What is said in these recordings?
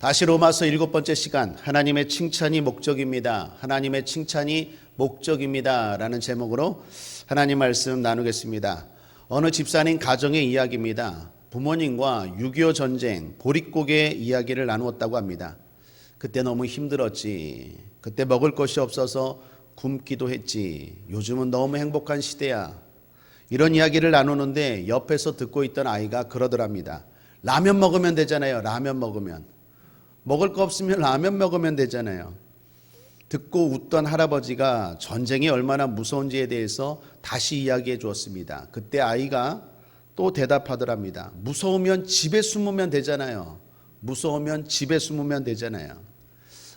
다시 로마서 7번째 시간, 하나님의 칭찬이 목적입니다. 하나님의 칭찬이 목적입니다. 라는 제목으로 하나님 말씀 나누겠습니다. 어느 집사님 가정의 이야기입니다. 부모님과 6.25 전쟁 보릿고개 이야기를 나누었다고 합니다. 그때 너무 힘들었지. 그때 먹을 것이 없어서 굶기도 했지. 요즘은 너무 행복한 시대야. 이런 이야기를 나누는데 옆에서 듣고 있던 아이가 그러더랍니다. 라면 먹으면 되잖아요. 라면 먹으면. 먹을 거 없으면 라면 먹으면 되잖아요. 듣고 웃던 할아버지가 전쟁이 얼마나 무서운지에 대해서 다시 이야기해 주었습니다. 그때 아이가 또 대답하더랍니다. 무서우면 집에 숨으면 되잖아요. 무서우면 집에 숨으면 되잖아요.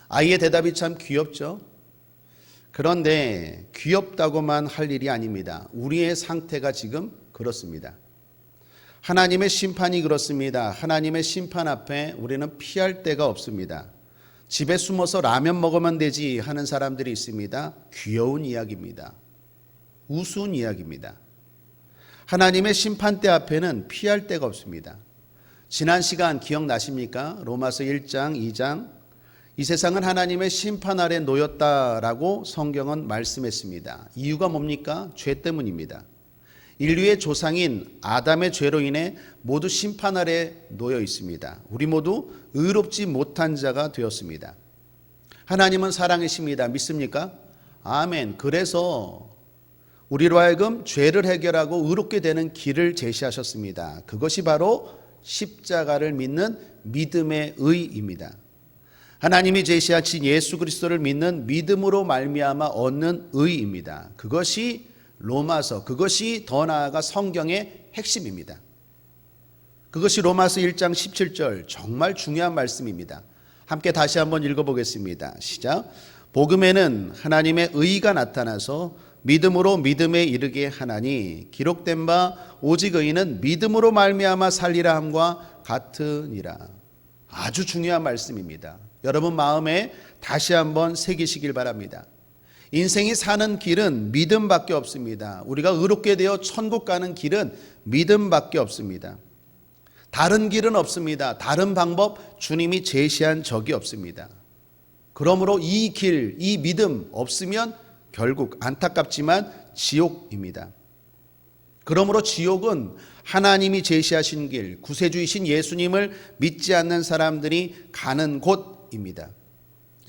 아이의 대답이 참 귀엽죠? 그런데 귀엽다고만 할 일이 아닙니다. 우리의 상태가 지금 그렇습니다. 하나님의 심판이 그렇습니다. 하나님의 심판 앞에 우리는 피할 데가 없습니다. 집에 숨어서 라면 먹으면 되지 하는 사람들이 있습니다. 귀여운 이야기입니다. 우스운 이야기입니다. 하나님의 심판대 앞에는 피할 데가 없습니다. 지난 시간 기억나십니까? 로마서 1장, 2장. 이 세상은 하나님의 심판 아래 놓였다라고 성경은 말씀했습니다. 이유가 뭡니까? 죄 때문입니다. 인류의 조상인 아담의 죄로 인해 모두 심판 아래 놓여 있습니다. 우리 모두 의롭지 못한 자가 되었습니다. 하나님은 사랑이십니다. 믿습니까? 아멘. 그래서 우리로 하여금 죄를 해결하고 의롭게 되는 길을 제시하셨습니다. 그것이 바로 십자가를 믿는 믿음의 의입니다. 하나님이 제시하신 예수 그리스도를 믿는 믿음으로 말미암아 얻는 의입니다. 그것이 로마서, 그것이 더 나아가 성경의 핵심입니다. 그것이 로마서 1장 17절, 정말 중요한 말씀입니다. 함께 다시 한번 읽어보겠습니다. 시작. 복음에는 하나님의 의가 나타나서 믿음으로 믿음에 이르게 하나니 기록된 바 오직 의인은 믿음으로 말미암아 살리라 함과 같으니라. 아주 중요한 말씀입니다. 여러분 마음에 다시 한번 새기시길 바랍니다. 인생이 사는 길은 믿음밖에 없습니다. 우리가 의롭게 되어 천국 가는 길은 믿음밖에 없습니다. 다른 길은 없습니다. 다른 방법 주님이 제시한 적이 없습니다. 그러므로 이 길, 이 믿음 없으면 결국 안타깝지만 지옥입니다. 그러므로 지옥은 하나님이 제시하신 길, 구세주이신 예수님을 믿지 않는 사람들이 가는 곳입니다.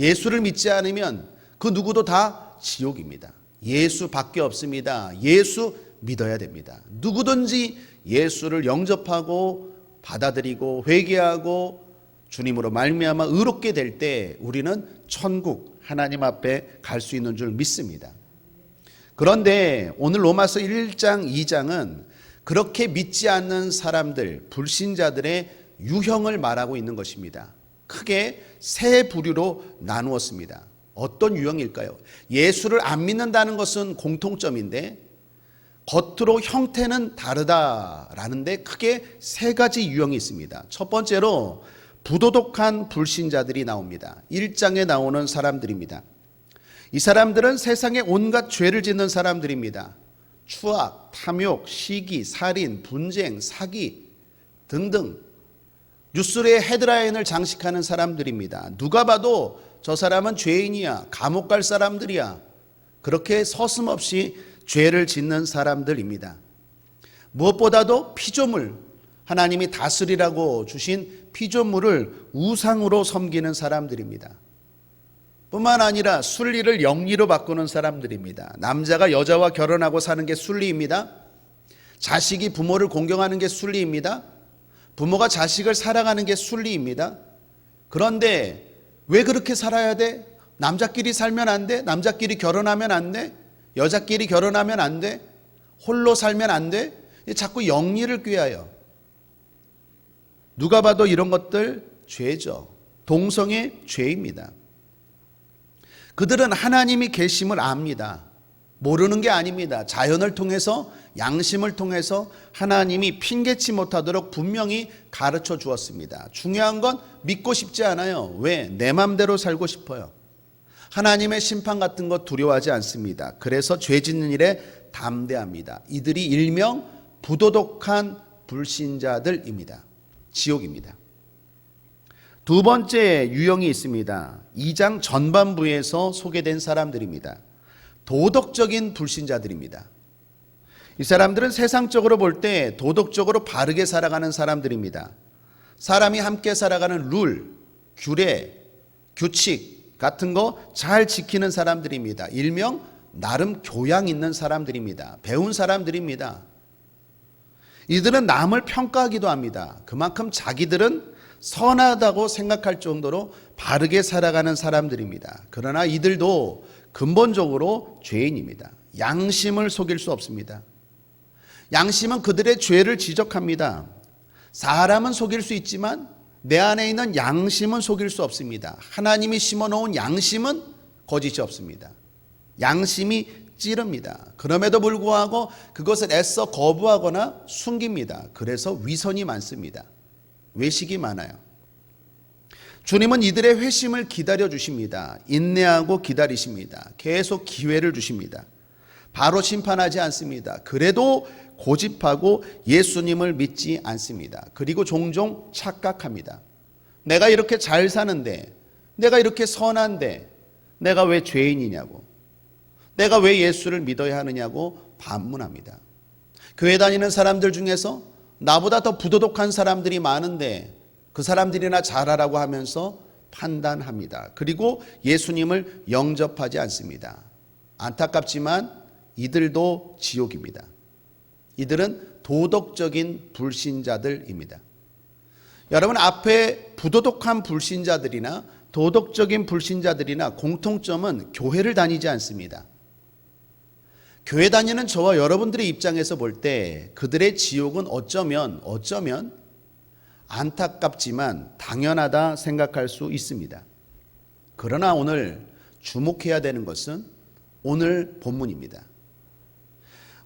예수를 믿지 않으면 그 누구도 다 지옥입니다. 예수밖에 없습니다. 예수 믿어야 됩니다. 누구든지 예수를 영접하고 받아들이고 회개하고 주님으로 말미암아 의롭게 될 때 우리는 천국 하나님 앞에 갈 수 있는 줄 믿습니다. 그런데 오늘 로마서 1장 2장은 그렇게 믿지 않는 사람들, 불신자들의 유형을 말하고 있는 것입니다. 크게 세 부류로 나누었습니다. 어떤 유형일까요? 예수를 안 믿는다는 것은 공통점인데 겉으로 형태는 다르다라는데 크게 세 가지 유형이 있습니다. 첫 번째로 부도덕한 불신자들이 나옵니다. 1장에 나오는 사람들입니다. 이 사람들은 세상에 온갖 죄를 짓는 사람들입니다. 추악, 탐욕, 시기, 살인, 분쟁, 사기 등등 뉴스의 헤드라인을 장식하는 사람들입니다. 누가 봐도 저 사람은 죄인이야, 감옥 갈 사람들이야. 그렇게 서슴없이 죄를 짓는 사람들입니다. 무엇보다도 피조물, 하나님이 다스리라고 주신 피조물을 우상으로 섬기는 사람들입니다. 뿐만 아니라 순리를 영리로 바꾸는 사람들입니다. 남자가 여자와 결혼하고 사는 게 순리입니다. 자식이 부모를 공경하는 게 순리입니다. 부모가 자식을 사랑하는 게 순리입니다. 그런데 왜 그렇게 살아야 돼? 남자끼리 살면 안 돼? 남자끼리 결혼하면 안 돼? 여자끼리 결혼하면 안 돼? 홀로 살면 안 돼? 자꾸 영리를 꾀하여. 누가 봐도 이런 것들 죄죠. 동성애 죄입니다. 그들은 하나님이 계심을 압니다. 모르는 게 아닙니다. 자연을 통해서 양심을 통해서 하나님이 핑계치 못하도록 분명히 가르쳐 주었습니다. 중요한 건 믿고 싶지 않아요. 왜? 내 맘대로 살고 싶어요. 하나님의 심판 같은 거 두려워하지 않습니다. 그래서 죄 짓는 일에 담대합니다. 이들이 일명 부도덕한 불신자들입니다. 지옥입니다. 두 번째 유형이 있습니다. 2장 전반부에서 소개된 사람들입니다. 도덕적인 불신자들입니다. 이 사람들은 세상적으로 볼 때 도덕적으로 바르게 살아가는 사람들입니다. 사람이 함께 살아가는 룰, 규례, 규칙 같은 거 잘 지키는 사람들입니다. 일명 나름 교양 있는 사람들입니다. 배운 사람들입니다. 이들은 남을 평가하기도 합니다. 그만큼 자기들은 선하다고 생각할 정도로 바르게 살아가는 사람들입니다. 그러나 이들도 근본적으로 죄인입니다. 양심을 속일 수 없습니다. 양심은 그들의 죄를 지적합니다. 사람은 속일 수 있지만 내 안에 있는 양심은 속일 수 없습니다. 하나님이 심어놓은 양심은 거짓이 없습니다. 양심이 찌릅니다. 그럼에도 불구하고 그것을 애써 거부하거나 숨깁니다. 그래서 위선이 많습니다. 외식이 많아요. 주님은 이들의 회심을 기다려 주십니다. 인내하고 기다리십니다. 계속 기회를 주십니다. 바로 심판하지 않습니다. 그래도 고집하고 예수님을 믿지 않습니다. 그리고 종종 착각합니다. 내가 이렇게 잘 사는데, 내가 이렇게 선한데 내가 왜 죄인이냐고, 내가 왜 예수를 믿어야 하느냐고 반문합니다. 교회 다니는 사람들 중에서 나보다 더 부도덕한 사람들이 많은데 그 사람들이나 잘하라고 하면서 판단합니다. 그리고 예수님을 영접하지 않습니다. 안타깝지만 이들도 지옥입니다. 이들은 도덕적인 불신자들입니다. 여러분, 앞에 부도덕한 불신자들이나 도덕적인 불신자들이나 공통점은 교회를 다니지 않습니다. 교회 다니는 저와 여러분들의 입장에서 볼 때 그들의 지옥은 어쩌면 안타깝지만 당연하다 생각할 수 있습니다. 그러나 오늘 주목해야 되는 것은 오늘 본문입니다.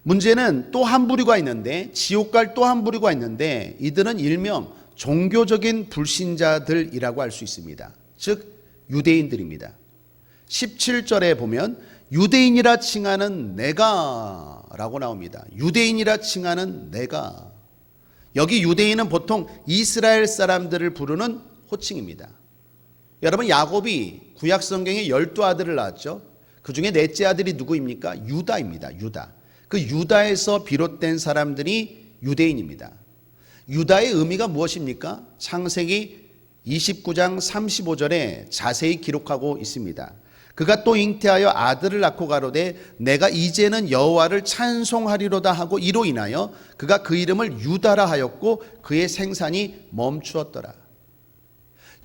문제는 또 한 부류가 있는데, 지옥 갈 또 한 부류가 있는데, 이들은 일명 종교적인 불신자들이라고 할 수 있습니다. 즉 유대인들입니다. 17절에 보면 유대인이라 칭하는 내가 라고 나옵니다. 유대인이라 칭하는 내가. 여기 유대인은 보통 이스라엘 사람들을 부르는 호칭입니다. 여러분, 야곱이 구약 성경에 12아들을 낳았죠. 그 중에 넷째 아들이 누구입니까? 유다입니다. 유다. 그 유다에서 비롯된 사람들이 유대인입니다. 유다의 의미가 무엇입니까? 창세기 29장 35절에 자세히 기록하고 있습니다. 그가 또 잉태하여 아들을 낳고 가로되 내가 이제는 여호와를 찬송하리로다 하고 이로 인하여 그가 그 이름을 유다라 하였고 그의 생산이 멈추었더라.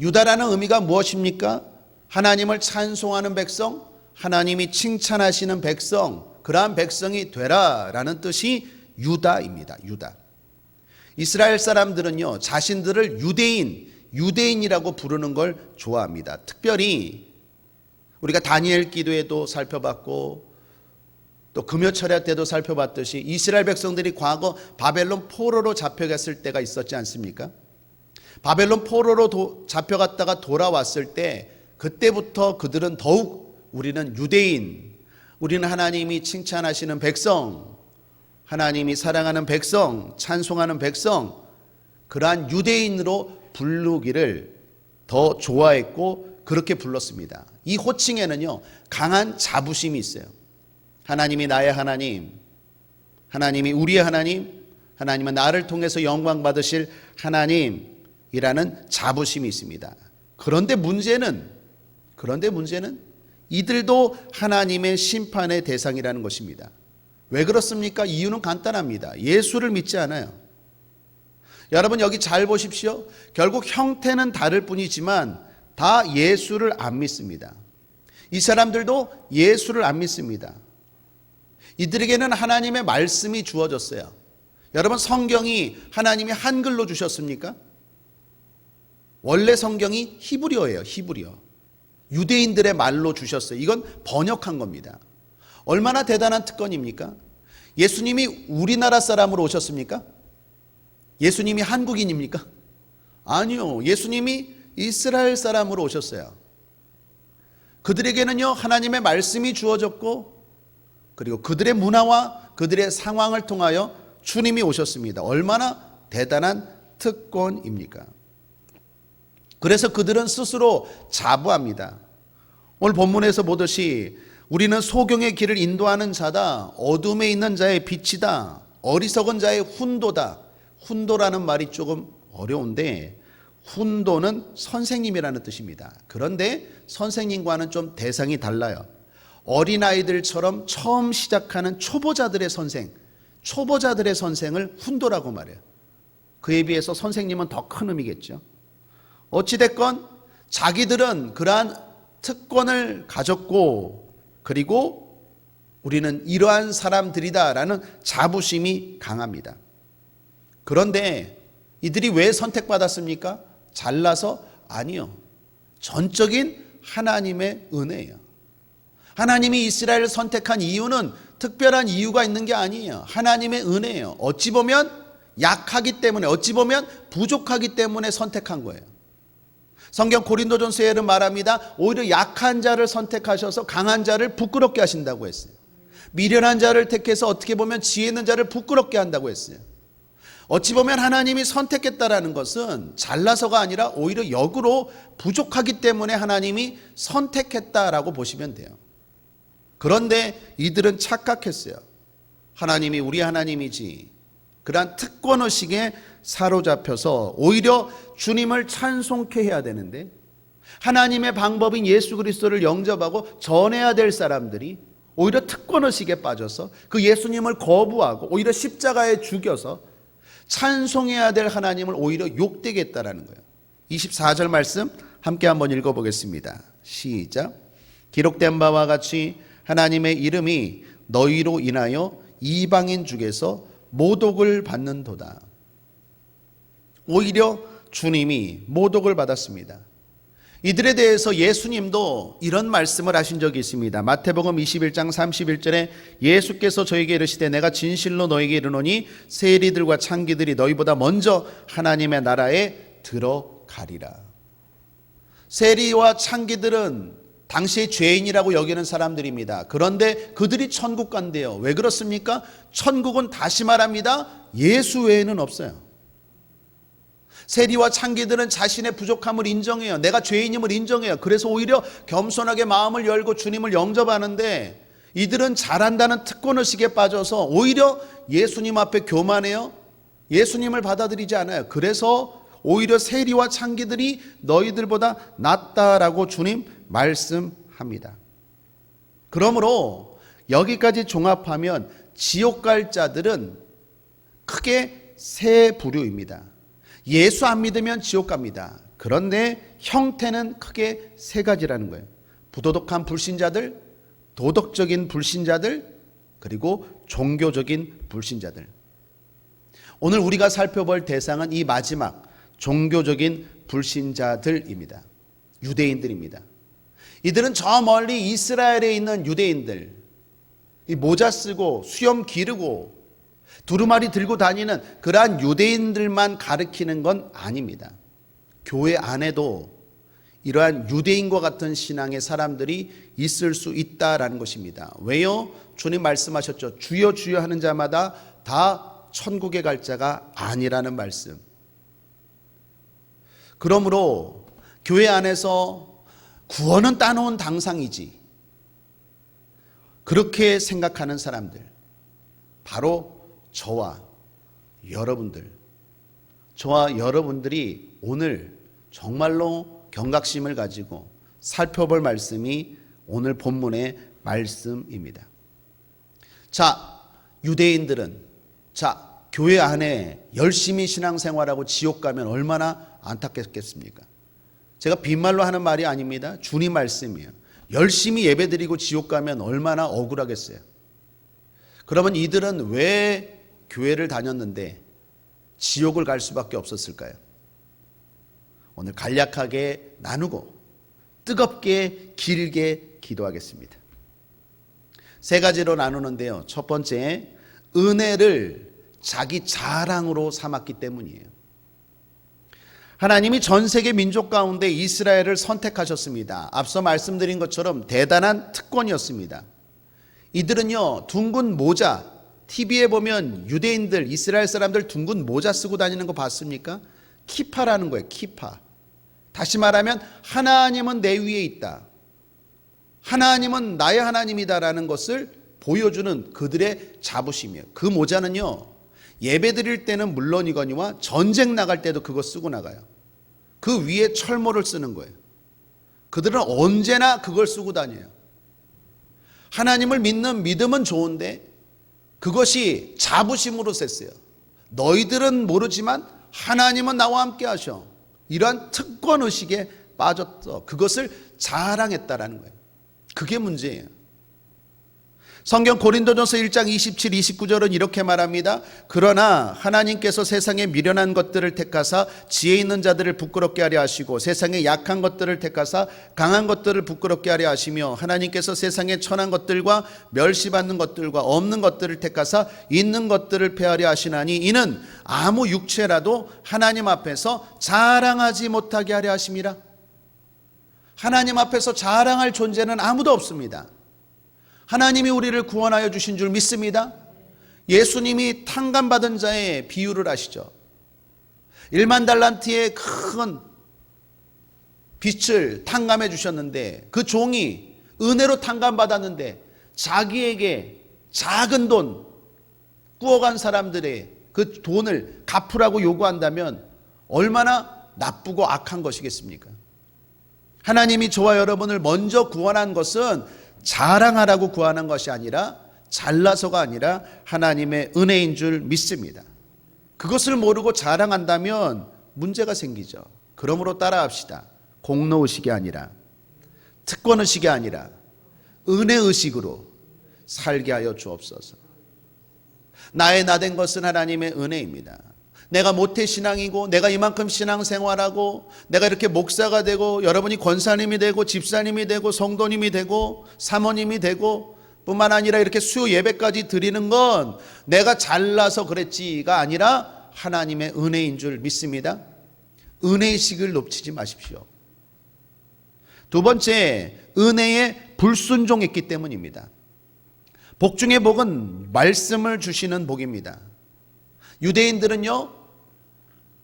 유다라는 의미가 무엇입니까? 하나님을 찬송하는 백성, 하나님이 칭찬하시는 백성, 그러한 백성이 되라 라는 뜻이 유다입니다. 유다. 이스라엘 사람들은요, 자신들을 유대인이라고 부르는 걸 좋아합니다. 특별히 우리가 다니엘 기도에도 살펴봤고 또 금요철야 때도 살펴봤듯이 이스라엘 백성들이 과거 바벨론 포로로 잡혀갔을 때가 있었지 않습니까? 바벨론 포로로 잡혀갔다가 돌아왔을 때 그때부터 그들은 더욱 우리는 유대인, 우리는 하나님이 칭찬하시는 백성, 하나님이 사랑하는 백성, 찬송하는 백성, 그러한 유대인으로 부르기를 더 좋아했고 그렇게 불렀습니다. 이 호칭에는요, 강한 자부심이 있어요. 하나님이 나의 하나님, 하나님이 우리의 하나님, 하나님은 나를 통해서 영광 받으실 하나님이라는 자부심이 있습니다. 그런데 문제는 이들도 하나님의 심판의 대상이라는 것입니다. 왜 그렇습니까? 이유는 간단합니다. 예수를 믿지 않아요. 여러분, 여기 잘 보십시오. 결국 형태는 다를 뿐이지만 다 예수를 안 믿습니다. 이 사람들도 예수를 안 믿습니다. 이들에게는 하나님의 말씀이 주어졌어요. 여러분, 성경이 하나님이 한글로 주셨습니까? 원래 성경이 히브리어예요. 히브리어. 유대인들의 말로 주셨어요. 이건 번역한 겁니다. 얼마나 대단한 특권입니까? 예수님이 우리나라 사람으로 오셨습니까? 예수님이 한국인입니까? 아니요. 예수님이 이스라엘 사람으로 오셨어요. 그들에게는요, 하나님의 말씀이 주어졌고 그리고 그들의 문화와 그들의 상황을 통하여 주님이 오셨습니다. 얼마나 대단한 특권입니까? 그래서 그들은 스스로 자부합니다. 오늘 본문에서 보듯이 우리는 소경의 길을 인도하는 자다. 어둠에 있는 자의 빛이다. 어리석은 자의 훈도다. 훈도라는 말이 조금 어려운데 훈도는 선생님이라는 뜻입니다. 그런데 선생님과는 좀 대상이 달라요. 어린아이들처럼 처음 시작하는 초보자들의 선생, 초보자들의 선생을 훈도라고 말해요. 그에 비해서 선생님은 더 큰 의미겠죠. 어찌됐건 자기들은 그러한 특권을 가졌고 그리고 우리는 이러한 사람들이다라는 자부심이 강합니다. 그런데 이들이 왜 선택받았습니까? 잘나서? 아니요. 전적인 하나님의 은혜예요. 하나님이 이스라엘을 선택한 이유는 특별한 이유가 있는 게 아니에요. 하나님의 은혜예요. 어찌 보면 약하기 때문에, 어찌 보면 부족하기 때문에 선택한 거예요. 성경 고린도전서에는 말합니다. 오히려 약한 자를 선택하셔서 강한 자를 부끄럽게 하신다고 했어요. 미련한 자를 택해서 어떻게 보면 지혜 있는 자를 부끄럽게 한다고 했어요. 어찌 보면 하나님이 선택했다라는 것은 잘나서가 아니라 오히려 역으로 부족하기 때문에 하나님이 선택했다라고 보시면 돼요. 그런데 이들은 착각했어요. 하나님이 우리 하나님이지. 그러한 특권의식에 사로잡혀서 오히려 주님을 찬송케 해야 되는데 하나님의 방법인 예수 그리스도를 영접하고 전해야 될 사람들이 오히려 특권의식에 빠져서 그 예수님을 거부하고 오히려 십자가에 죽여서 찬송해야 될 하나님을 오히려 욕되게 했다라는 거예요. 24절 말씀 함께 한번 읽어보겠습니다. 시작. 기록된 바와 같이 하나님의 이름이 너희로 인하여 이방인 중에서 모독을 받는도다. 오히려 주님이 모독을 받았습니다. 이들에 대해서 예수님도 이런 말씀을 하신 적이 있습니다. 마태복음 21장 31절에 예수께서 저에게 이르시되 내가 진실로 너에게 이르노니 세리들과 창기들이 너희보다 먼저 하나님의 나라에 들어가리라. 세리와 창기들은 당시의 죄인이라고 여기는 사람들입니다. 그런데 그들이 천국 간대요. 왜 그렇습니까? 천국은 다시 말합니다. 예수 외에는 없어요. 세리와 창기들은 자신의 부족함을 인정해요. 내가 죄인임을 인정해요. 그래서 오히려 겸손하게 마음을 열고 주님을 영접하는데 이들은 잘한다는 특권의식에 빠져서 오히려 예수님 앞에 교만해요. 예수님을 받아들이지 않아요. 그래서 오히려 세리와 창기들이 너희들보다 낫다라고 주님 말씀합니다. 그러므로 여기까지 종합하면 지옥 갈 자들은 크게 세 부류입니다. 예수 안 믿으면 지옥 갑니다. 그런데 형태는 크게 세 가지라는 거예요. 부도덕한 불신자들, 도덕적인 불신자들, 그리고 종교적인 불신자들. 오늘 우리가 살펴볼 대상은 이 마지막 종교적인 불신자들입니다. 유대인들입니다. 이들은 저 멀리 이스라엘에 있는 유대인들, 이 모자 쓰고 수염 기르고 두루마리 들고 다니는 그러한 유대인들만 가리키는 건 아닙니다. 교회 안에도 이러한 유대인과 같은 신앙의 사람들이 있을 수 있다라는 것입니다. 왜요? 주님 말씀하셨죠. 주여 주여 하는 자마다 다 천국에 갈 자가 아니라는 말씀. 그러므로 교회 안에서 구원은 따놓은 당상이지 그렇게 생각하는 사람들, 바로 저와 여러분들이 오늘 정말로 경각심을 가지고 살펴볼 말씀이 오늘 본문의 말씀입니다. 자, 유대인들은 교회 안에 열심히 신앙생활하고 지옥 가면 얼마나 안타깝겠습니까? 제가 빈말로 하는 말이 아닙니다. 주님 말씀이에요. 열심히 예배드리고 지옥 가면 얼마나 억울하겠어요. 그러면 이들은 왜 교회를 다녔는데 지옥을 갈 수밖에 없었을까요? 오늘 간략하게 나누고 뜨겁게 길게 기도하겠습니다. 세 가지로 나누는데요. 첫 번째, 은혜를 자기 자랑으로 삼았기 때문이에요. 하나님이 전 세계 민족 가운데 이스라엘을 선택하셨습니다. 앞서 말씀드린 것처럼 대단한 특권이었습니다. 이들은요, 둥근 모자, TV에 보면 유대인들, 이스라엘 사람들 둥근 모자 쓰고 다니는 거 봤습니까? 키파라는 거예요. 키파. 다시 말하면 하나님은 내 위에 있다. 하나님은 나의 하나님이다라는 것을 보여주는 그들의 자부심이에요. 그 모자는요, 예배 드릴 때는 물론이거니와 전쟁 나갈 때도 그거 쓰고 나가요. 그 위에 철모를 쓰는 거예요. 그들은 언제나 그걸 쓰고 다녀요. 하나님을 믿는 믿음은 좋은데 그것이 자부심으로 셌어요. 너희들은 모르지만 하나님은 나와 함께 하셔. 이러한 특권의식에 빠졌어. 그것을 자랑했다라는 거예요. 그게 문제예요. 성경 고린도전서 1장 27, 29절은 이렇게 말합니다. 그러나 하나님께서 세상에 미련한 것들을 택하사 지혜 있는 자들을 부끄럽게 하려 하시고 세상에 약한 것들을 택하사 강한 것들을 부끄럽게 하려 하시며 하나님께서 세상에 천한 것들과 멸시받는 것들과 없는 것들을 택하사 있는 것들을 폐하려 하시나니 이는 아무 육체라도 하나님 앞에서 자랑하지 못하게 하려 하심이라. 하나님 앞에서 자랑할 존재는 아무도 없습니다. 하나님이 우리를 구원하여 주신 줄 믿습니다. 예수님이 탕감받은 자의 비유를 아시죠? 1만 달란트의 큰 빚을 탕감해 주셨는데 그 종이 은혜로 탕감받았는데 자기에게 작은 돈 꾸어간 사람들의 그 돈을 갚으라고 요구한다면 얼마나 나쁘고 악한 것이겠습니까? 하나님이 저와 여러분을 먼저 구원한 것은 자랑하라고 구하는 것이 아니라 잘나서가 아니라 하나님의 은혜인 줄 믿습니다. 그것을 모르고 자랑한다면 문제가 생기죠. 그러므로 따라합시다. 공로의식이 아니라 특권의식이 아니라 은혜의식으로 살게 하여 주옵소서. 나의 나된 것은 하나님의 은혜입니다. 내가 모태신앙이고 내가 이만큼 신앙생활하고 내가 이렇게 목사가 되고 여러분이 권사님이 되고 집사님이 되고 성도님이 되고 사모님이 되고 뿐만 아니라 이렇게 수요 예배까지 드리는 건 내가 잘나서 그랬지가 아니라 하나님의 은혜인 줄 믿습니다. 은혜의식을 놓치지 마십시오. 두 번째, 은혜에 불순종했기 때문입니다. 복 중의 복은 말씀을 주시는 복입니다. 유대인들은요,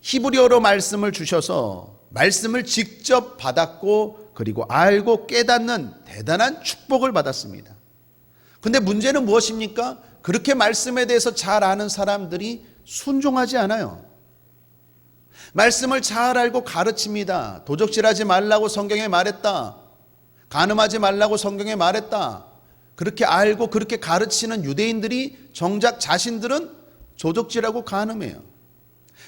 히브리어로 말씀을 주셔서 말씀을 직접 받았고 그리고 알고 깨닫는 대단한 축복을 받았습니다. 근데 문제는 무엇입니까? 그렇게 말씀에 대해서 잘 아는 사람들이 순종하지 않아요. 말씀을 잘 알고 가르칩니다. 도적질하지 말라고 성경에 말했다. 간음하지 말라고 성경에 말했다. 그렇게 알고 그렇게 가르치는 유대인들이 정작 자신들은 도적질하고 간음해요.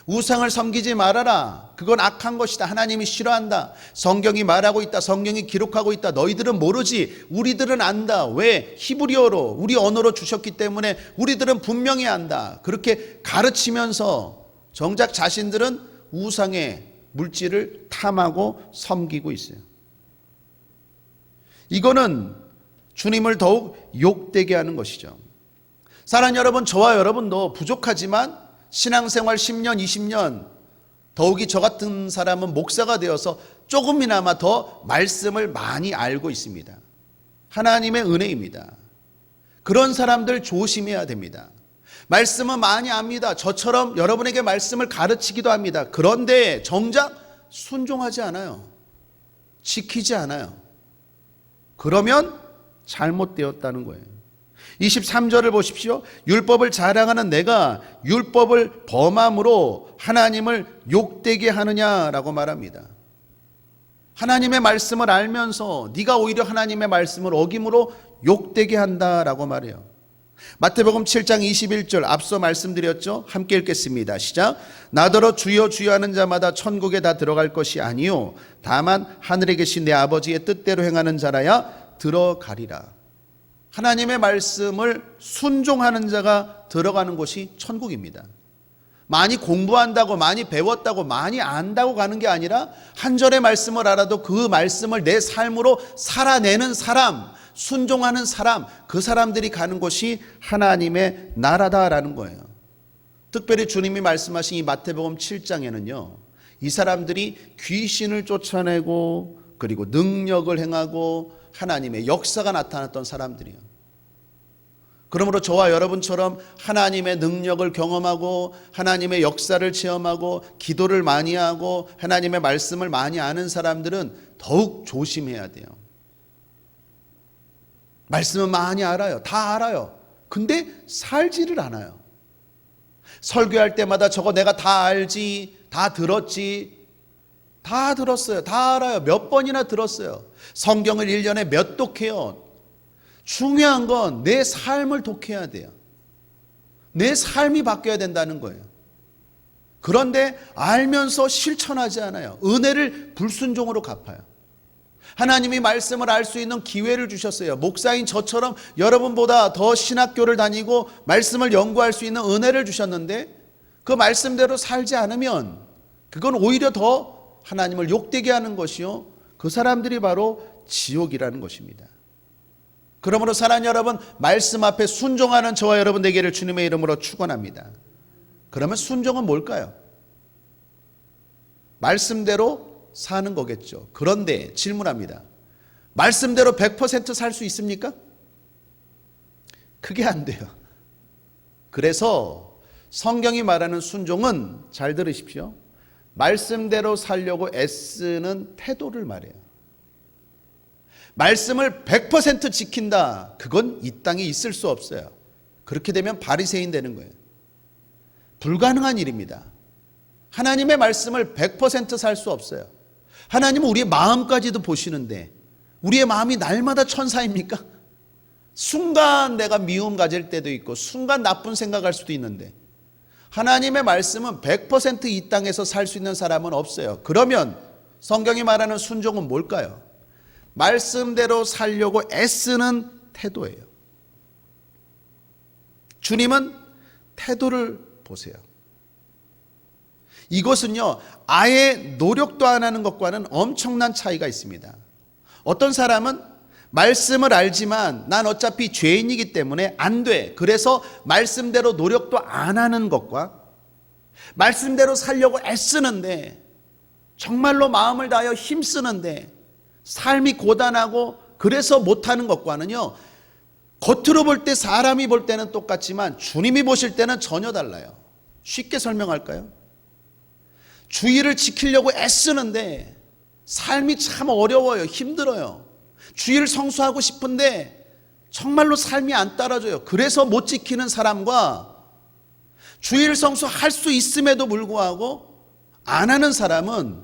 우상을 섬기지 말아라. 그건 악한 것이다. 하나님이 싫어한다. 성경이 말하고 있다. 성경이 기록하고 있다. 너희들은 모르지. 우리들은 안다. 왜? 히브리어로 우리 언어로 주셨기 때문에 우리들은 분명히 안다. 그렇게 가르치면서 정작 자신들은 우상의 물질을 탐하고 섬기고 있어요. 이거는 주님을 더욱 욕되게 하는 것이죠. 사랑하는 여러분, 저와 여러분도 부족하지만 신앙생활 10년, 20년, 더욱이 저 같은 사람은 목사가 되어서 조금이나마 더 말씀을 많이 알고 있습니다. 하나님의 은혜입니다. 그런 사람들 조심해야 됩니다. 말씀은 많이 압니다. 저처럼 여러분에게 말씀을 가르치기도 합니다. 그런데 정작 순종하지 않아요. 지키지 않아요. 그러면 잘못되었다는 거예요. 23절을 보십시오. 율법을 자랑하는 내가 율법을 범함으로 하나님을 욕되게 하느냐라고 말합니다. 하나님의 말씀을 알면서 네가 오히려 하나님의 말씀을 어김으로 욕되게 한다라고 말해요. 마태복음 7장 21절 앞서 말씀드렸죠. 함께 읽겠습니다. 시작. 나더러 주여 주여 하는 자마다 천국에 다 들어갈 것이 아니요 다만 하늘에 계신 내 아버지의 뜻대로 행하는 자라야 들어가리라. 하나님의 말씀을 순종하는 자가 들어가는 곳이 천국입니다. 많이 공부한다고 많이 배웠다고 많이 안다고 가는 게 아니라 한 절의 말씀을 알아도 그 말씀을 내 삶으로 살아내는 사람, 순종하는 사람, 그 사람들이 가는 곳이 하나님의 나라다라는 거예요. 특별히 주님이 말씀하신 이 마태복음 7장에는요 이 사람들이 귀신을 쫓아내고 그리고 능력을 행하고 하나님의 역사가 나타났던 사람들이에요. 그러므로 저와 여러분처럼 하나님의 능력을 경험하고 하나님의 역사를 체험하고 기도를 많이 하고 하나님의 말씀을 많이 아는 사람들은 더욱 조심해야 돼요. 말씀은 많이 알아요. 다 알아요. 근데 살지를 않아요. 설교할 때마다 저거 내가 다 알지, 다 들었지, 다 들었어요. 다 알아요. 몇 번이나 들었어요. 성경을 1년에 몇 독해요. 중요한 건 내 삶을 독해야 돼요. 내 삶이 바뀌어야 된다는 거예요. 그런데 알면서 실천하지 않아요. 은혜를 불순종으로 갚아요. 하나님이 말씀을 알 수 있는 기회를 주셨어요. 목사인 저처럼 여러분보다 더 신학교를 다니고 말씀을 연구할 수 있는 은혜를 주셨는데 그 말씀대로 살지 않으면 그건 오히려 더 하나님을 욕되게 하는 것이요, 그 사람들이 바로 지옥이라는 것입니다. 그러므로 사랑하는 여러분, 말씀 앞에 순종하는 저와 여러분 되기를 주님의 이름으로 축원합니다. 그러면 순종은 뭘까요? 말씀대로 사는 거겠죠. 그런데 질문합니다. 말씀대로 100% 살 수 있습니까? 그게 안 돼요. 그래서 성경이 말하는 순종은, 잘 들으십시오, 말씀대로 살려고 애쓰는 태도를 말해요. 말씀을 100% 지킨다, 그건 이 땅에 있을 수 없어요. 그렇게 되면 바리새인 되는 거예요. 불가능한 일입니다. 하나님의 말씀을 100% 살 수 없어요. 하나님은 우리의 마음까지도 보시는데 우리의 마음이 날마다 천사입니까? 순간 내가 미움 가질 때도 있고 순간 나쁜 생각할 수도 있는데 하나님의 말씀은 100% 이 땅에서 살 수 있는 사람은 없어요. 그러면 성경이 말하는 순종은 뭘까요? 말씀대로 살려고 애쓰는 태도예요. 주님은 태도를 보세요. 이것은요, 아예 노력도 안 하는 것과는 엄청난 차이가 있습니다. 어떤 사람은 말씀을 알지만 난 어차피 죄인이기 때문에 안 돼, 그래서 말씀대로 노력도 안 하는 것과 말씀대로 살려고 애쓰는데 정말로 마음을 다하여 힘쓰는데 삶이 고단하고 그래서 못하는 것과는요, 겉으로 볼 때 사람이 볼 때는 똑같지만 주님이 보실 때는 전혀 달라요. 쉽게 설명할까요? 주의를 지키려고 애쓰는데 삶이 참 어려워요. 힘들어요. 주의를 성수하고 싶은데 정말로 삶이 안 따라줘요. 그래서 못 지키는 사람과 주의를 성수할 수 있음에도 불구하고 안 하는 사람은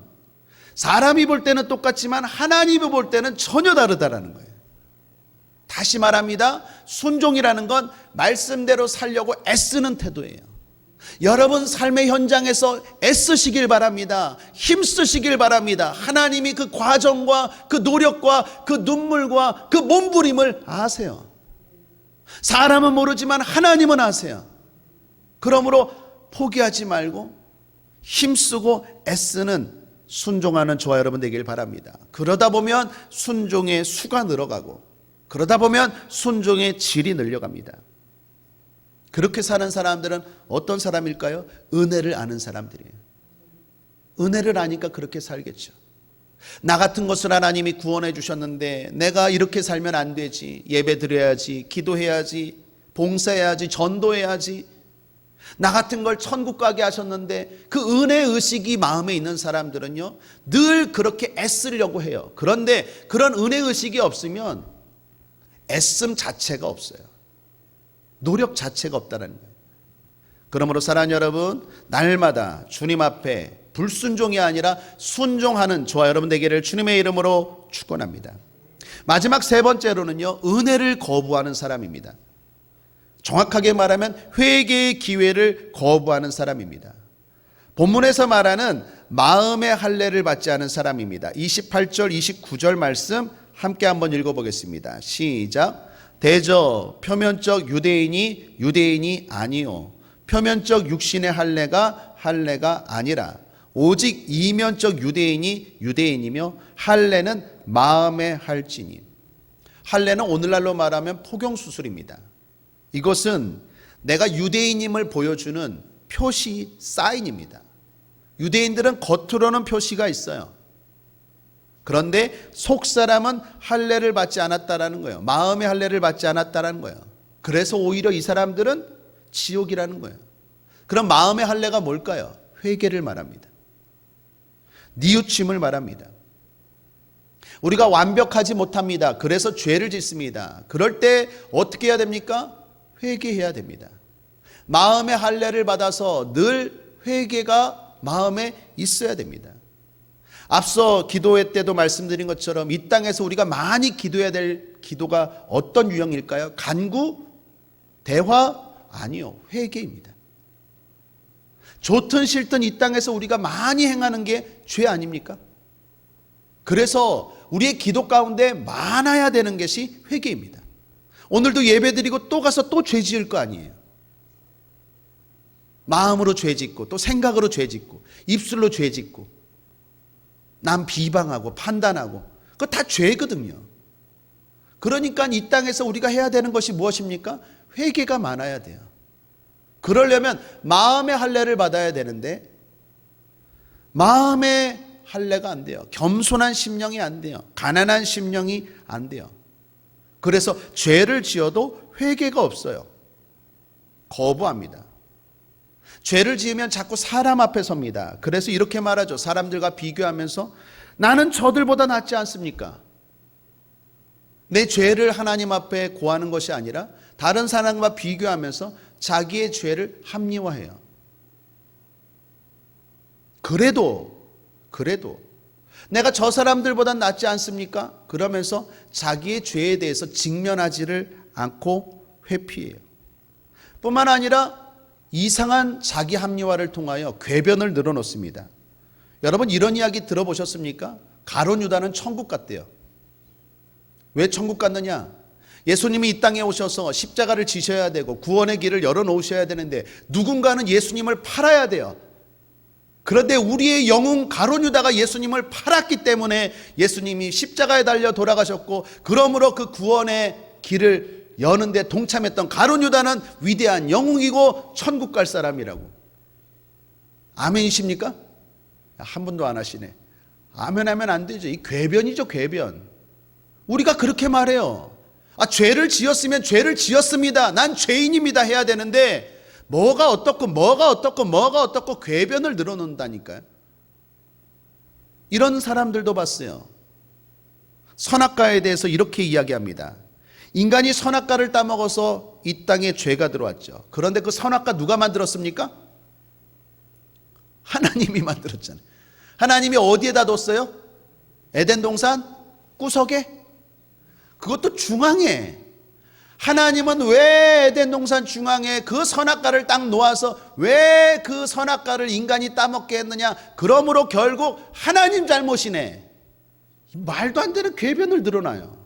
사람이 볼 때는 똑같지만 하나님이 볼 때는 전혀 다르다라는 거예요. 다시 말합니다. 순종이라는 건 말씀대로 살려고 애쓰는 태도예요. 여러분 삶의 현장에서 애쓰시길 바랍니다. 힘쓰시길 바랍니다. 하나님이 그 과정과 그 노력과 그 눈물과 그 몸부림을 아세요. 사람은 모르지만 하나님은 아세요. 그러므로 포기하지 말고 힘쓰고 애쓰는 순종하는 저와 여러분 되길 바랍니다. 그러다 보면 순종의 수가 늘어가고 그러다 보면 순종의 질이 늘려갑니다. 그렇게 사는 사람들은 어떤 사람일까요? 은혜를 아는 사람들이에요. 은혜를 아니까 그렇게 살겠죠. 나 같은 것을 하나님이 구원해 주셨는데 내가 이렇게 살면 안 되지. 예배 드려야지, 기도해야지, 봉사해야지, 전도해야지. 나 같은 걸 천국 가게 하셨는데 그 은혜 의식이 마음에 있는 사람들은요, 늘 그렇게 애쓰려고 해요. 그런데 그런 은혜 의식이 없으면 애씀 자체가 없어요. 노력 자체가 없다는 거예요. 그러므로 사랑하는 여러분, 날마다 주님 앞에 불순종이 아니라 순종하는 저와 여러분 되기를 주님의 이름으로 축원합니다. 마지막 세 번째로는요, 은혜를 거부하는 사람입니다. 정확하게 말하면 회개의 기회를 거부하는 사람입니다. 본문에서 말하는 마음의 할례를 받지 않은 사람입니다. 28절 29절 말씀 함께 한번 읽어보겠습니다. 시작. 대저 표면적 유대인이 유대인이 아니요 표면적 육신의 할례가 할례가 아니라 오직 이면적 유대인이 유대인이며 할례는 마음의 할지니. 할례는 오늘날로 말하면 포경수술입니다. 이것은 내가 유대인임을 보여주는 표시 사인입니다. 유대인들은 겉으로는 표시가 있어요. 그런데 속사람은 할례를 받지 않았다라는 거예요. 마음의 할례를 받지 않았다라는 거예요. 그래서 오히려 이 사람들은 지옥이라는 거예요. 그럼 마음의 할례가 뭘까요? 회개를 말합니다. 뉘우침을 말합니다. 우리가 완벽하지 못합니다. 그래서 죄를 짓습니다. 그럴 때 어떻게 해야 됩니까? 회개해야 됩니다. 마음의 할례를 받아서 늘 회개가 마음에 있어야 됩니다. 앞서 기도회 때도 말씀드린 것처럼 이 땅에서 우리가 많이 기도해야 될 기도가 어떤 유형일까요? 간구? 대화? 아니요. 회개입니다. 좋든 싫든 이 땅에서 우리가 많이 행하는 게 죄 아닙니까? 그래서 우리의 기도 가운데 많아야 되는 것이 회개입니다. 오늘도 예배드리고 또 가서 또 죄 지을 거 아니에요. 마음으로 죄 짓고 또 생각으로 죄 짓고 입술로 죄 짓고 남 비방하고 판단하고 그거 다 죄거든요. 그러니까 이 땅에서 우리가 해야 되는 것이 무엇입니까? 회개가 많아야 돼요. 그러려면 마음의 할례를 받아야 되는데 마음의 할례가 안 돼요. 겸손한 심령이 안 돼요. 가난한 심령이 안 돼요. 그래서 죄를 지어도 회개가 없어요. 거부합니다. 죄를 지으면 자꾸 사람 앞에 섭니다. 그래서 이렇게 말하죠. 사람들과 비교하면서 나는 저들보다 낫지 않습니까? 내 죄를 하나님 앞에 고하는 것이 아니라 다른 사람과 비교하면서 자기의 죄를 합리화해요. 그래도 내가 저 사람들보다 낫지 않습니까? 그러면서 자기의 죄에 대해서 직면하지를 않고 회피해요. 뿐만 아니라 이상한 자기 합리화를 통하여 궤변을 늘어놓습니다. 여러분 이런 이야기 들어보셨습니까? 가룟 유다는 천국 갔대요. 왜 천국 갔느냐? 예수님이 이 땅에 오셔서 십자가를 지셔야 되고 구원의 길을 열어놓으셔야 되는데 누군가는 예수님을 팔아야 돼요. 그런데 우리의 영웅 가룟 유다가 예수님을 팔았기 때문에 예수님이 십자가에 달려 돌아가셨고 그러므로 그 구원의 길을 여는데 동참했던 가룟 유다는 위대한 영웅이고 천국 갈 사람이라고. 아멘이십니까? 한 분도 안 하시네. 아멘하면 안 되죠. 이 궤변이죠, 궤변. 우리가 그렇게 말해요. 죄를 지었으면 죄를 지었습니다. 난 죄인입니다 해야 되는데 뭐가 어떻고 궤변을 늘어놓는다니까요. 이런 사람들도 봤어요. 선악과에 대해서 이렇게 이야기합니다. 인간이 선악과를 따먹어서 이 땅에 죄가 들어왔죠. 그런데 그 선악과 누가 만들었습니까? 하나님이 만들었잖아요. 하나님이 어디에다 뒀어요? 에덴 동산 구석에? 그것도 중앙에. 하나님은 왜 에덴 동산 중앙에 그 선악과를 딱 놓아서 왜 그 선악과를 인간이 따먹게 했느냐? 그러므로 결국 하나님 잘못이네. 말도 안 되는 궤변을 드러나요.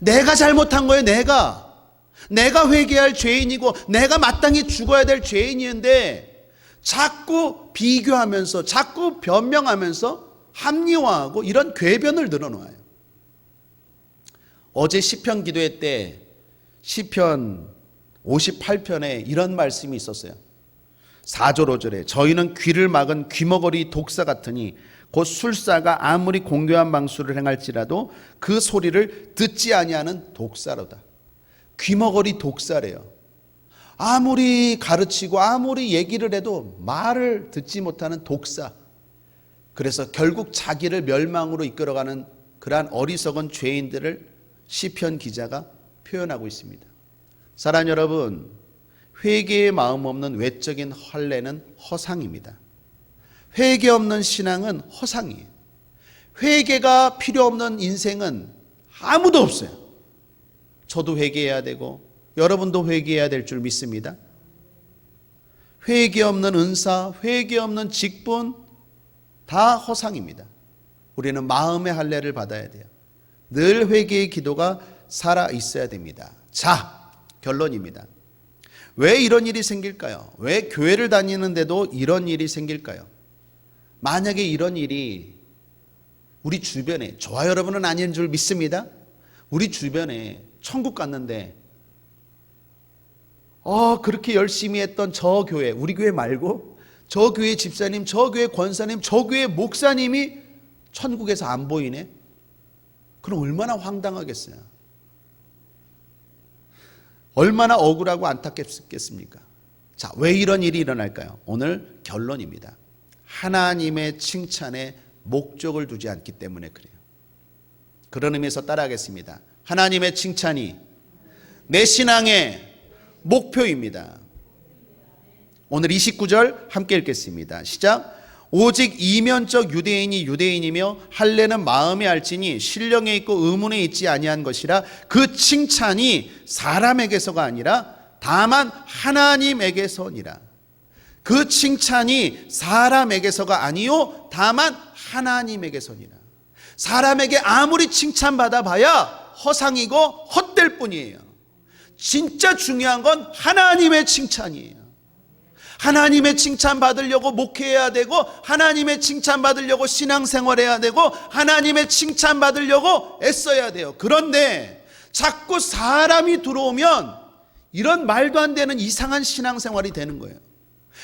내가 잘못한 거예요. 내가 회개할 죄인이고 내가 마땅히 죽어야 될 죄인인데 자꾸 비교하면서 자꾸 변명하면서 합리화하고 이런 궤변을 늘어놓아요. 어제 시편 기도회 때 시편 58편에 이런 말씀이 있었어요. 4절 5절에 저희는 귀를 막은 귀머거리 독사 같으니 곧 술사가 아무리 공교한 방수를 행할지라도 그 소리를 듣지 아니하는 독사로다. 귀머거리 독사래요. 아무리 가르치고 아무리 얘기를 해도 말을 듣지 못하는 독사. 그래서 결국 자기를 멸망으로 이끌어가는 그러한 어리석은 죄인들을 시편 기자가 표현하고 있습니다. 사랑하는 여러분, 회개의 마음 없는 외적인 할례는 허상입니다. 회개 없는 신앙은 허상이에요. 회개가 필요 없는 인생은 아무도 없어요. 저도 회개해야 되고 여러분도 회개해야 될 줄 믿습니다. 회개 없는 은사, 회개 없는 직분 다 허상입니다. 우리는 마음의 할례를 받아야 돼요. 늘 회개의 기도가 살아 있어야 됩니다. 자, 결론입니다. 왜 이런 일이 생길까요? 왜 교회를 다니는데도 이런 일이 생길까요? 만약에 이런 일이 우리 주변에, 저와 여러분은 아닌 줄 믿습니다. 우리 주변에 천국 갔는데 그렇게 열심히 했던 저 교회, 우리 교회 말고 저 교회 집사님, 저 교회 권사님, 저 교회 목사님이 천국에서 안 보이네? 그럼 얼마나 황당하겠어요. 얼마나 억울하고 안타깝겠습니까? 자, 왜 이런 일이 일어날까요? 오늘 결론입니다. 하나님의 칭찬에 목적을 두지 않기 때문에 그래요. 그런 의미에서 따라하겠습니다. 하나님의 칭찬이 내 신앙의 목표입니다. 오늘 29절 함께 읽겠습니다. 시작. 오직 이면적 유대인이 유대인이며 할례는 마음에 알지니 신령에 있고 의문에 있지 아니한 것이라 그 칭찬이 사람에게서가 아니라 다만 하나님에게서니라. 그 칭찬이 사람에게서가 아니요 다만 하나님에게서니라. 사람에게 아무리 칭찬받아 봐야 허상이고 헛될 뿐이에요. 진짜 중요한 건 하나님의 칭찬이에요. 하나님의 칭찬 받으려고 목회해야 되고, 하나님의 칭찬 받으려고 신앙생활해야 되고, 하나님의 칭찬 받으려고 애써야 돼요. 그런데 자꾸 사람이 들어오면 이런 말도 안 되는 이상한 신앙생활이 되는 거예요.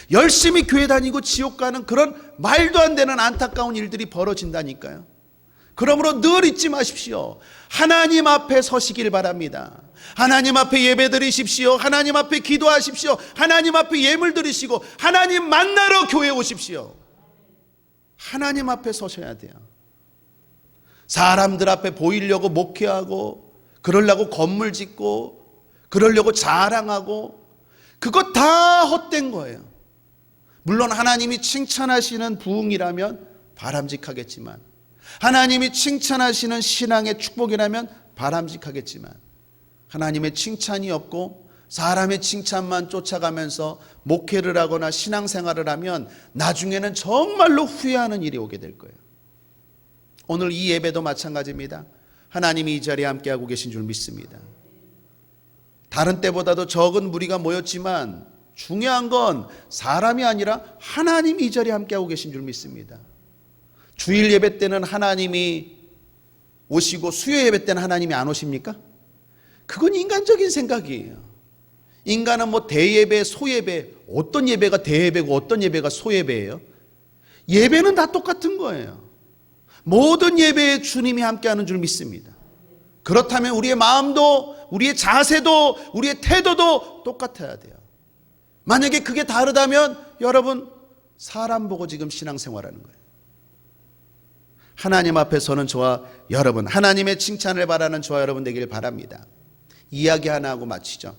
열심히 교회 다니고 지옥 가는 그런 말도 안 되는 안타까운 일들이 벌어진다니까요. 그러므로 늘 잊지 마십시오. 하나님 앞에 서시길 바랍니다. 하나님 앞에 예배 드리십시오. 하나님 앞에 기도하십시오. 하나님 앞에 예물 드리시고 하나님 만나러 교회 오십시오. 하나님 앞에 서셔야 돼요. 사람들 앞에 보이려고 목회하고, 그러려고 건물 짓고, 그러려고 자랑하고, 그거 다 헛된 거예요. 물론 하나님이 칭찬하시는 부흥이라면 바람직하겠지만, 하나님이 칭찬하시는 신앙의 축복이라면 바람직하겠지만, 하나님의 칭찬이 없고 사람의 칭찬만 쫓아가면서 목회를 하거나 신앙생활을 하면 나중에는 정말로 후회하는 일이 오게 될 거예요. 오늘 이 예배도 마찬가지입니다. 하나님이 이 자리에 함께하고 계신 줄 믿습니다. 다른 때보다도 적은 무리가 모였지만 중요한 건 사람이 아니라 하나님이 이 자리에 함께하고 계신 줄 믿습니다. 주일 예배 때는 하나님이 오시고 수요 예배 때는 하나님이 안 오십니까? 그건 인간적인 생각이에요. 인간은 뭐 대예배, 소예배, 어떤 예배가 대예배고 어떤 예배가 소예배예요? 예배는 다 똑같은 거예요. 모든 예배에 주님이 함께하는 줄 믿습니다. 그렇다면 우리의 마음도, 우리의 자세도, 우리의 태도도 똑같아야 돼요. 만약에 그게 다르다면 여러분 사람 보고 지금 신앙생활하는 거예요. 하나님 앞에서는 저와 여러분, 하나님의 칭찬을 바라는 저와 여러분 되길 바랍니다. 이야기 하나 하고 마치죠.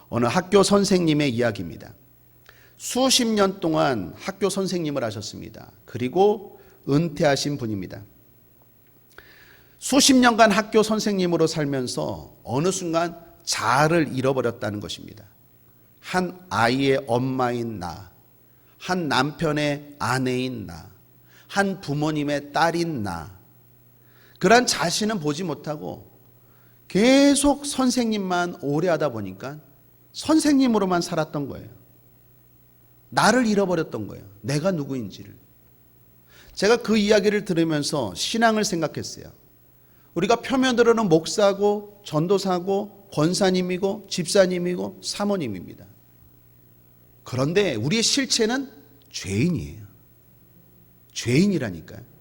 어느 학교 선생님의 이야기입니다. 수십 년 동안 학교 선생님을 하셨습니다. 그리고 은퇴하신 분입니다. 수십 년간 학교 선생님으로 살면서 어느 순간 자아를 잃어버렸다는 것입니다. 한 아이의 엄마인 나, 한 남편의 아내인 나, 한 부모님의 딸인 나, 그런 자신은 보지 못하고 계속 선생님만 오래 하다 보니까 선생님으로만 살았던 거예요. 나를 잃어버렸던 거예요. 내가 누구인지를. 제가 그 이야기를 들으면서 신앙을 생각했어요. 우리가 표면으로는 목사고 전도사고 권사님이고 집사님이고 사모님입니다. 그런데 우리의 실체는 죄인이에요. 죄인이라니까요.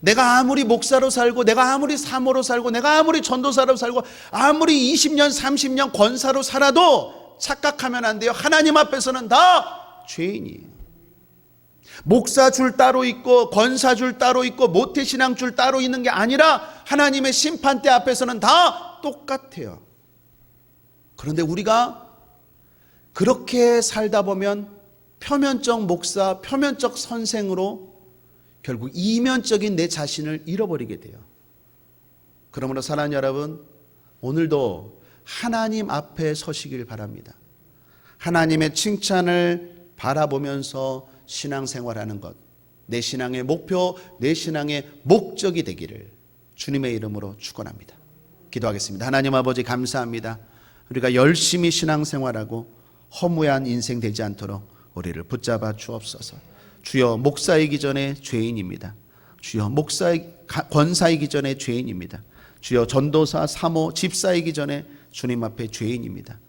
내가 아무리 목사로 살고, 내가 아무리 사모로 살고, 내가 아무리 전도사로 살고, 아무리 20년 30년 권사로 살아도 착각하면 안 돼요. 하나님 앞에서는 다 죄인이에요. 목사 줄 따로 있고 권사 줄 따로 있고 모태신앙 줄 따로 있는 게 아니라 하나님의 심판대 앞에서는 다 똑같아요. 그런데 우리가 그렇게 살다 보면 표면적 목사, 표면적 선생으로 결국 이면적인 내 자신을 잃어버리게 돼요. 그러므로 사랑하는 여러분, 오늘도 하나님 앞에 서시길 바랍니다. 하나님의 칭찬을 바라보면서 신앙생활하는 것, 내 신앙의 목표, 내 신앙의 목적이 되기를 주님의 이름으로 축원합니다. 기도하겠습니다. 하나님 아버지 감사합니다. 우리가 열심히 신앙생활하고 허무한 인생 되지 않도록 우리를 붙잡아 주옵소서. 주여, 목사이기 전에 죄인입니다. 주여, 권사이기 전에 죄인입니다. 주여, 전도사, 사모, 집사이기 전에 주님 앞에 죄인입니다.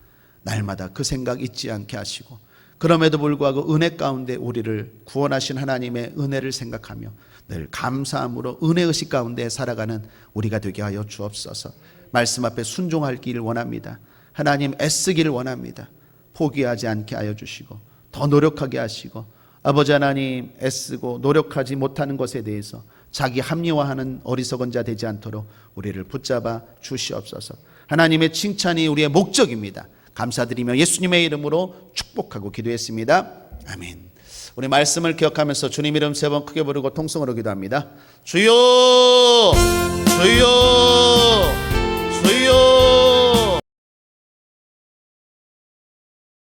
날마다 그 생각 잊지 않게 하시고, 그럼에도 불구하고 은혜 가운데 우리를 구원하신 하나님의 은혜를 생각하며 늘 감사함으로 은혜의식 가운데 살아가는 우리가 되게 하여 주옵소서. 말씀 앞에 순종하기를 원합니다. 하나님 애쓰기를 원합니다. 포기하지 않게 하여 주시고 더 노력하게 하시고 아버지 하나님 애쓰고 노력하지 못하는 것에 대해서 자기 합리화하는 어리석은 자 되지 않도록 우리를 붙잡아 주시옵소서. 하나님의 칭찬이 우리의 목적입니다. 감사드리며 예수님의 이름으로 축복하고 기도했습니다. 아멘. 우리 말씀을 기억하면서 주님 이름 3번 크게 부르고 통성으로 기도합니다. 주여 주여